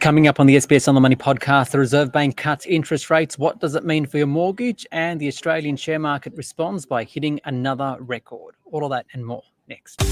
Coming up on the SBS On The Money podcast, the Reserve Bank cuts interest rates. What does it mean for your mortgage? And the Australian share market responds by hitting another record. All of that and more next.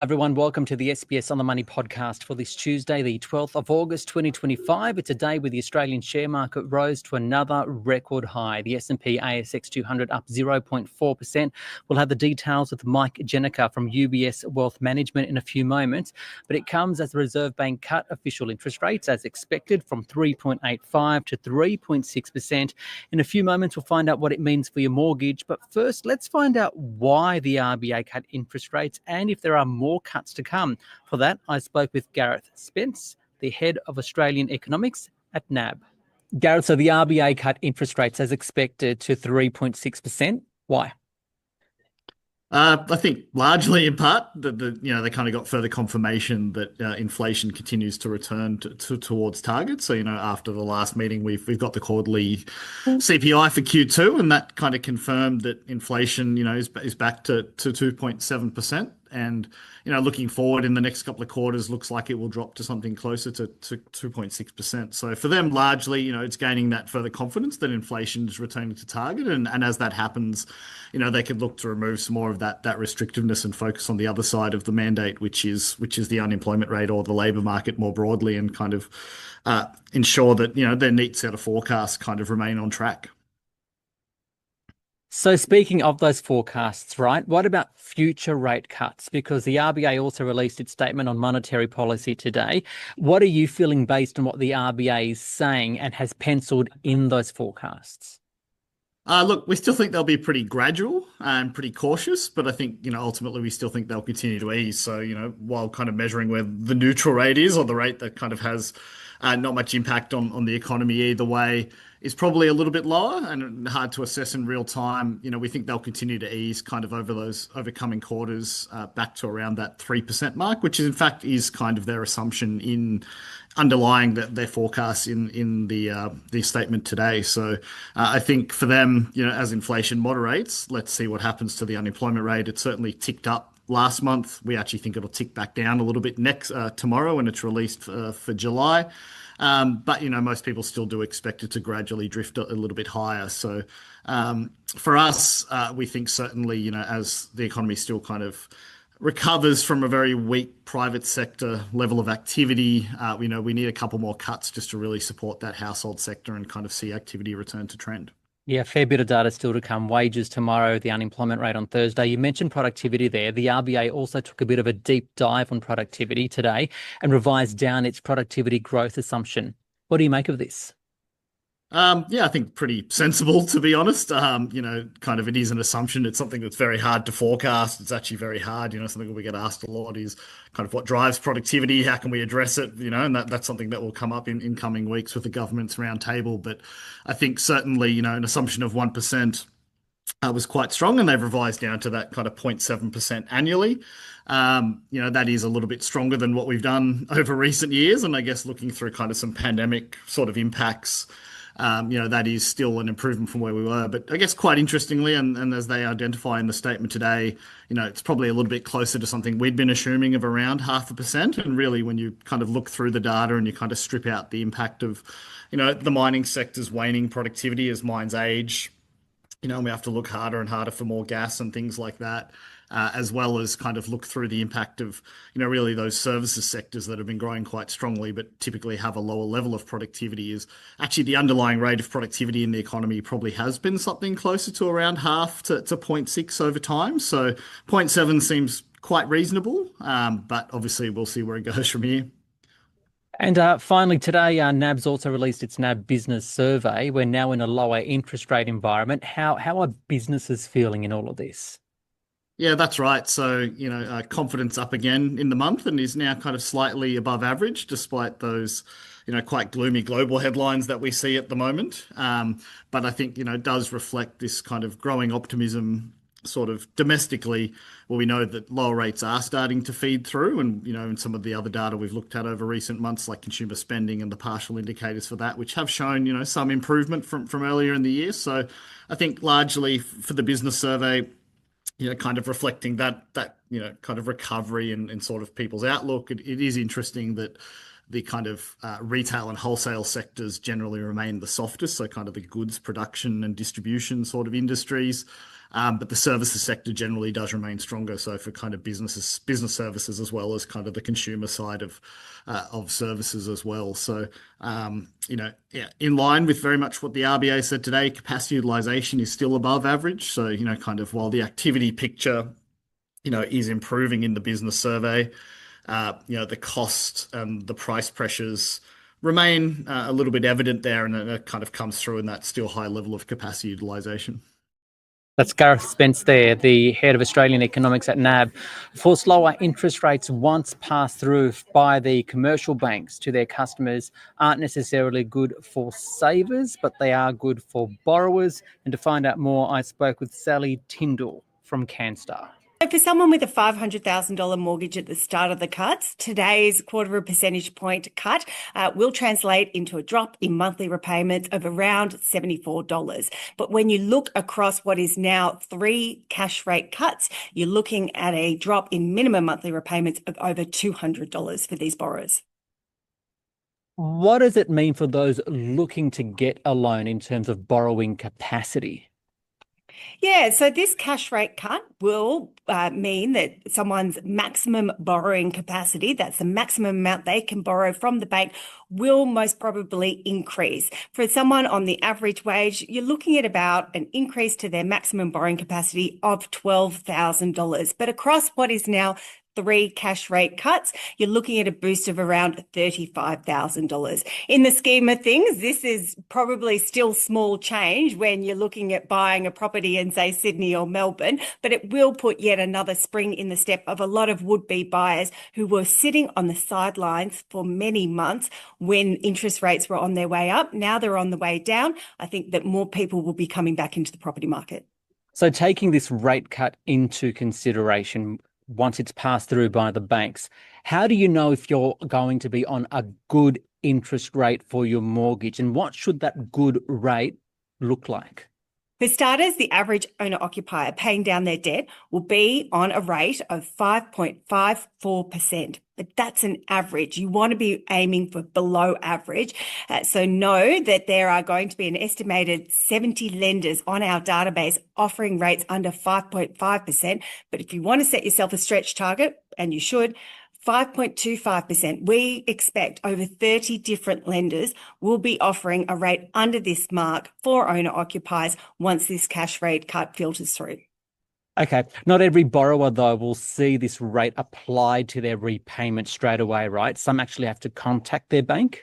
Everyone, welcome to the SBS On The Money podcast for this Tuesday, the 12th of August 2025. It's a day where the Australian share market rose to another record high. The S&P ASX 200 up 0.4%. We'll have the details with Mike Jenneke from UBS Wealth Management in a few moments, but it comes as the Reserve Bank cut official interest rates as expected from 3.85 to 3.6%. In a few moments, we'll find out what it means for your mortgage. But first, let's find out why the RBA cut interest rates and if there are more cuts to come. For that, I spoke with Gareth Spence, the head of Australian economics at NAB. Gareth, so the RBA cut interest rates as expected to 3.6%. Why? I think largely in part that they kind of got further confirmation that inflation continues to return towards target. So after the last meeting, we've got the quarterly CPI for Q2, and that kind of confirmed that inflation is back to 2.7%. And looking forward in the next couple of quarters, looks like it will drop to something closer to 2.6%. So for them, largely, it's gaining that further confidence that inflation is returning to target, and as that happens, they could look to remove some more of that restrictiveness and focus on the other side of the mandate, which is the unemployment rate or the labour market more broadly, and kind of ensure that their neat set of forecasts kind of remain on track. So speaking of those forecasts, right, what about future rate cuts? Because the RBA also released its statement on monetary policy today. What are you feeling based on what the RBA is saying and has penciled in those forecasts? Look, we still think they'll be pretty gradual and pretty cautious, but I think, ultimately we still think they'll continue to ease. So, while kind of measuring where the neutral rate is, or the rate that kind of has not much impact on the economy either way, is probably a little bit lower and hard to assess in real time. We think they'll continue to ease kind of over coming quarters back to around that 3% mark, which in fact is kind of their assumption in underlying their forecasts in the statement today. So I think for them, as inflation moderates, let's see what happens to the unemployment rate. It certainly ticked up last month. We actually think it'll tick back down a little bit tomorrow when it's released for July. But most people still do expect it to gradually drift a little bit higher. So for us, we think certainly, as the economy still kind of recovers from a very weak private sector level of activity, we need a couple more cuts just to really support that household sector and kind of see activity return to trend. Yeah, fair bit of data still to come. Wages tomorrow, the unemployment rate on Thursday. You mentioned productivity there. The RBA also took a bit of a deep dive on productivity today and revised down its productivity growth assumption. What do you make of this? Yeah, I think pretty sensible, to be honest. Kind of it is an assumption. It's something that's very hard to forecast. It's actually very hard. Something that we get asked a lot is kind of what drives productivity? How can we address it? And that's something that will come up in coming weeks with the government's roundtable. But I think certainly, an assumption of 1% was quite strong, and they've revised down to that kind of 0.7% annually. That is a little bit stronger than what we've done over recent years. And I guess looking through kind of some pandemic sort of impacts, that is still an improvement from where we were. But I guess quite interestingly, and as they identify in the statement today, it's probably a little bit closer to something we'd been assuming of around 0.5%. And really, when you kind of look through the data and you kind of strip out the impact of, the mining sector's waning productivity as mines age, and we have to look harder and harder for more gas and things like that. As well as kind of look through the impact of, really those services sectors that have been growing quite strongly, but typically have a lower level of productivity, is actually the underlying rate of productivity in the economy probably has been something closer to around 0.5 to 0.6 over time. So 0.7 seems quite reasonable, but obviously we'll see where it goes from here. And finally today, NAB's also released its NAB business survey. We're now in a lower interest rate environment. How are businesses feeling in all of this? Yeah, that's right. So, confidence up again in the month and is now kind of slightly above average, despite those, quite gloomy global headlines that we see at the moment. But I think, it does reflect this kind of growing optimism sort of domestically, well, we know that lower rates are starting to feed through, and in some of the other data we've looked at over recent months, like consumer spending and the partial indicators for that, which have shown some improvement from earlier in the year. So I think largely for the business survey, kind of reflecting that kind of recovery and sort of people's outlook. It is interesting that the kind of retail and wholesale sectors generally remain the softest, so kind of the goods production and distribution sort of industries. But the services sector generally does remain stronger. So for kind of business services, as well as kind of the consumer side of services as well. So in line with very much what the RBA said today, capacity utilization is still above average. So kind of while the activity picture is improving in the business survey, the cost and the price pressures remain a little bit evident there, and it kind of comes through in that still high level of capacity utilization. That's Gareth Spence there, the head of Australian economics at NAB. Of course, lower interest rates once passed through by the commercial banks to their customers aren't necessarily good for savers, but they are good for borrowers. And to find out more, I spoke with Sally Tindall from Canstar. So for someone with a $500,000 mortgage at the start of the cuts, today's 0.25 percentage point cut will translate into a drop in monthly repayments of around $74. But when you look across what is now 3 cash rate cuts, you're looking at a drop in minimum monthly repayments of over $200 for these borrowers. What does it mean for those looking to get a loan in terms of borrowing capacity? Yeah, so this cash rate cut will mean that someone's maximum borrowing capacity, that's the maximum amount they can borrow from the bank, will most probably increase. For someone on the average wage, you're looking at about an increase to their maximum borrowing capacity of $12,000. But across what is now 3 cash rate cuts, you're looking at a boost of around $35,000. In the scheme of things, this is probably still small change when you're looking at buying a property in, say, Sydney or Melbourne, but it will put yet another spring in the step of a lot of would-be buyers who were sitting on the sidelines for many months when interest rates were on their way up. Now they're on the way down. I think that more people will be coming back into the property market. So taking this rate cut into consideration, once it's passed through by the banks, how do you know if you're going to be on a good interest rate for your mortgage, and what should that good rate look like? For starters, the average owner-occupier paying down their debt will be on a rate of 5.54%. But that's an average. You want to be aiming for below average. So know that there are going to be an estimated 70 lenders on our database offering rates under 5.5%. But if you want to set yourself a stretch target, and you should, 5.25%. We expect over 30 different lenders will be offering a rate under this mark for owner-occupiers once this cash rate cut filters through. Okay, not every borrower, though, will see this rate applied to their repayment straight away, right? Some actually have to contact their bank.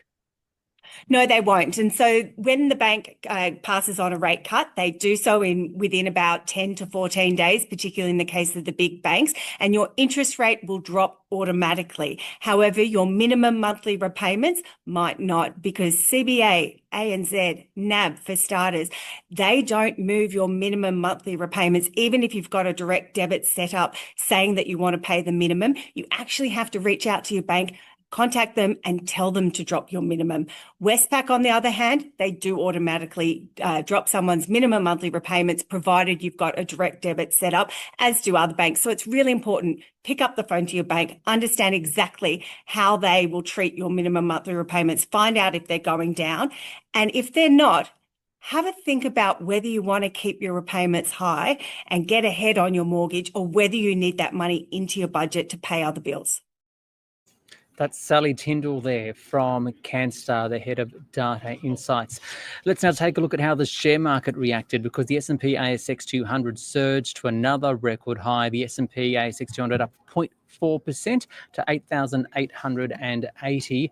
No, they won't. And so when the bank passes on a rate cut, they do so within about 10 to 14 days, particularly in the case of the big banks, and your interest rate will drop automatically. However, your minimum monthly repayments might not, because CBA, ANZ, NAB, for starters, they don't move your minimum monthly repayments. Even if you've got a direct debit set up saying that you want to pay the minimum, you actually have to reach out to your bank, contact them and tell them to drop your minimum. Westpac, on the other hand, they do automatically drop someone's minimum monthly repayments, provided you've got a direct debit set up, as do other banks. So it's really important. Pick up the phone to your bank, understand exactly how they will treat your minimum monthly repayments, find out if they're going down. And if they're not, have a think about whether you want to keep your repayments high and get ahead on your mortgage, or whether you need that money into your budget to pay other bills. That's Sally Tindall there from Canstar, the head of data insights. Let's now take a look at how the share market reacted, because the S&P ASX 200 surged to another record high. The S&P ASX 200 up 0.4% to 8,880.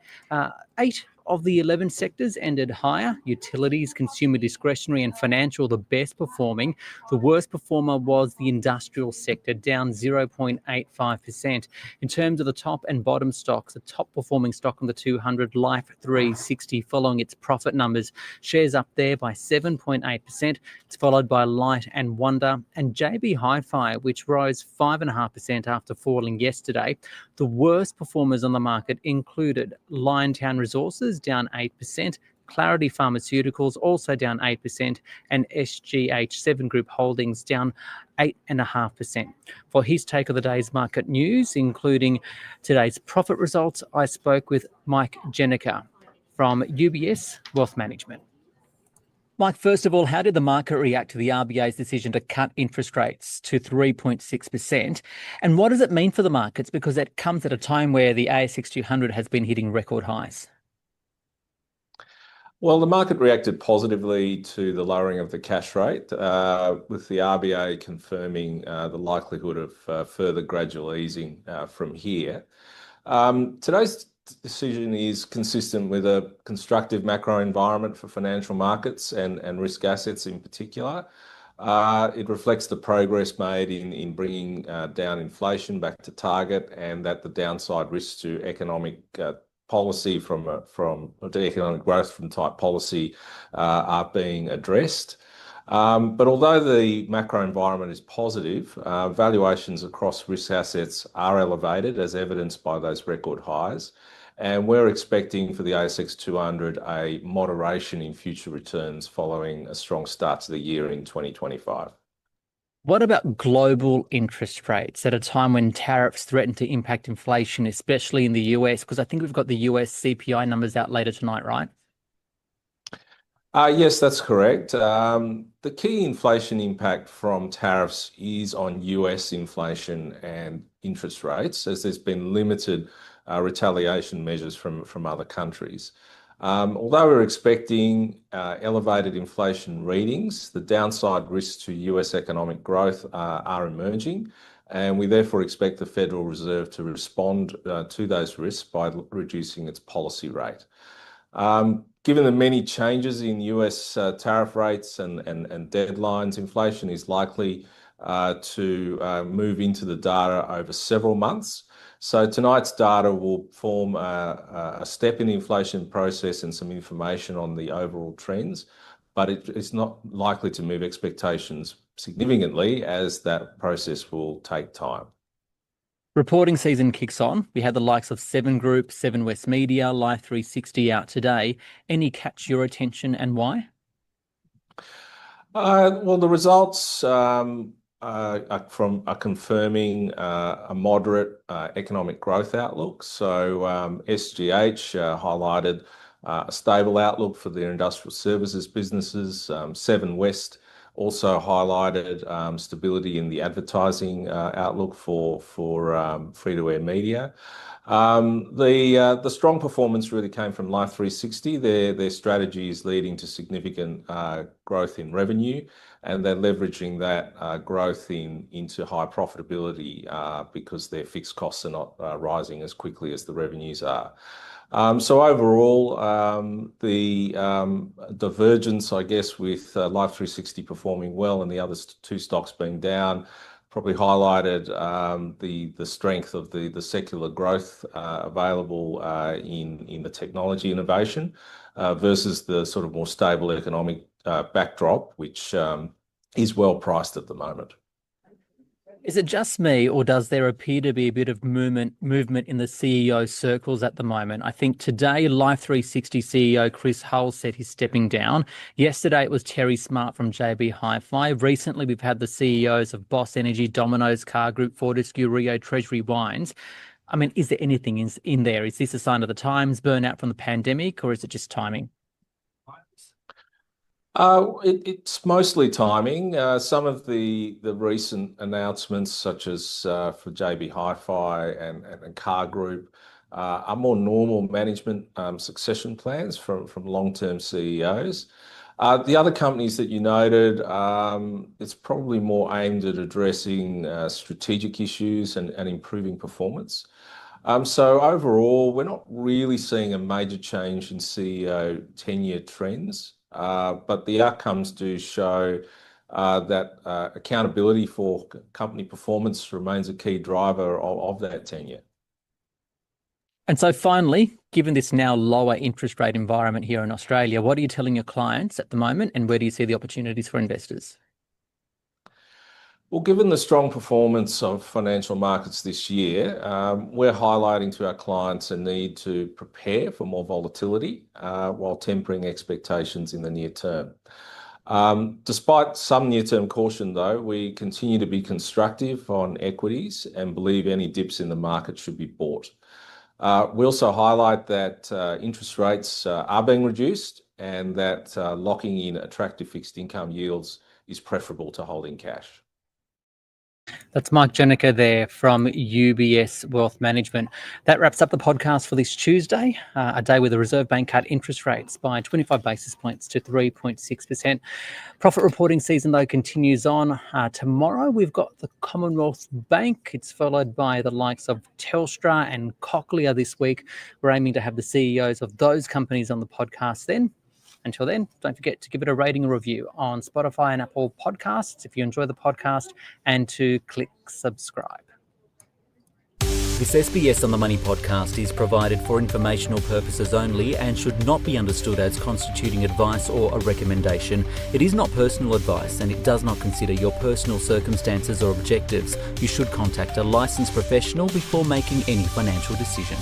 8 of the 11 sectors ended higher. Utilities, consumer discretionary and financial, the best performing. The worst performer was the industrial sector, down 0.85%. In terms of the top and bottom stocks, the top performing stock on the 200, Life 360, following its profit numbers. Shares up there by 7.8%. It's followed by Light and Wonder and JB Hi-Fi, which rose 5.5% after falling yesterday. The worst performers on the market included Liontown Resources, down 8%, Clarity Pharmaceuticals, also down 8%, and SGH7 Group Holdings, down 8.5%. For his take of the day's market news, including today's profit results, I spoke with Mike Jenneke from UBS Wealth Management. Mike, first of all, how did the market react to the RBA's decision to cut interest rates to 3.6%? And what does it mean for the markets? Because that comes at a time where the ASX 200 has been hitting record highs. Well, the market reacted positively to the lowering of the cash rate, with the RBA confirming the likelihood of further gradual easing from here. Today's decision is consistent with a constructive macro environment for financial markets and risk assets in particular. It reflects the progress made in bringing down inflation back to target, and that the downside risks to economic policy to economic growth from type policy are being addressed. But although the macro environment is positive, valuations across risk assets are elevated, as evidenced by those record highs. And we're expecting for the ASX 200 a moderation in future returns following a strong start to the year in 2025. What about global interest rates at a time when tariffs threaten to impact inflation, especially in the US? Because I think we've got the US CPI numbers out later tonight, right? Yes, that's correct. The key inflation impact from tariffs is on US inflation and interest rates, as there's been limited retaliation measures from other countries. Although we're expecting elevated inflation readings, the downside risks to US economic growth are emerging, and we therefore expect the Federal Reserve to respond to those risks by reducing its policy rate. Given the many changes in US tariff rates and deadlines, inflation is likely to move into the data over several months. So tonight's data will form a step in the inflation process and some information on the overall trends, but it's not likely to move expectations significantly, as that process will take time. Reporting season kicks on. We had the likes of Seven Group, Seven West Media, Life 360 out today. Any catch your attention and why? Well, the results are confirming a moderate economic growth outlook. So SGH highlighted a stable outlook for their industrial services businesses. Seven West also highlighted stability in the advertising outlook for free-to-air media. The strong performance really came from Life 360. Their strategy is leading to significant growth in revenue, and they're leveraging that growth into high profitability because their fixed costs are not rising as quickly as the revenues are. So overall, the divergence, I guess, with Life 360 performing well and the other two stocks being down, probably highlighted the strength of the secular growth available in the technology innovation versus the sort of more stable economic backdrop, which is well priced at the moment. Is it just me, or does there appear to be a bit of movement in the CEO circles at the moment? I think today, Life 360 CEO Chris Hull said he's stepping down. Yesterday, it was Terry Smart from JB Hi-Fi. Recently, we've had the CEOs of Boss Energy, Domino's Car Group, Fortescue, Rio, Treasury Wines. I mean, is there anything in there? Is this a sign of the times, burnout from the pandemic, or is it just timing? It's mostly timing. Some of the recent announcements, such as for JB Hi-Fi and Car Group, are more normal management succession plans from long-term CEOs. The other companies that you noted, it's probably more aimed at addressing strategic issues and improving performance. So overall, we're not really seeing a major change in CEO tenure trends, but the outcomes do show that accountability for company performance remains a key driver of that tenure. And so finally, given this now lower interest rate environment here in Australia, what are you telling your clients at the moment, and where do you see the opportunities for investors? Well, given the strong performance of financial markets this year, we're highlighting to our clients a need to prepare for more volatility while tempering expectations in the near term. Despite some near-term caution, though, we continue to be constructive on equities and believe any dips in the market should be bought. We also highlight that interest rates are being reduced and that locking in attractive fixed income yields is preferable to holding cash. That's Mike Jenneke there from UBS Wealth Management. That wraps up the podcast for this Tuesday, a day where the Reserve Bank cut interest rates by 25 basis points to 3.6%. Profit reporting season, though, continues on. Tomorrow, we've got the Commonwealth Bank. It's followed by the likes of Telstra and Cochlear this week. We're aiming to have the CEOs of those companies on the podcast then. Until then, don't forget to give it a rating and review on Spotify and Apple Podcasts if you enjoy the podcast, and to click subscribe. This SBS on the Money podcast is provided for informational purposes only and should not be understood as constituting advice or a recommendation. It is not personal advice and it does not consider your personal circumstances or objectives. You should contact a licensed professional before making any financial decision.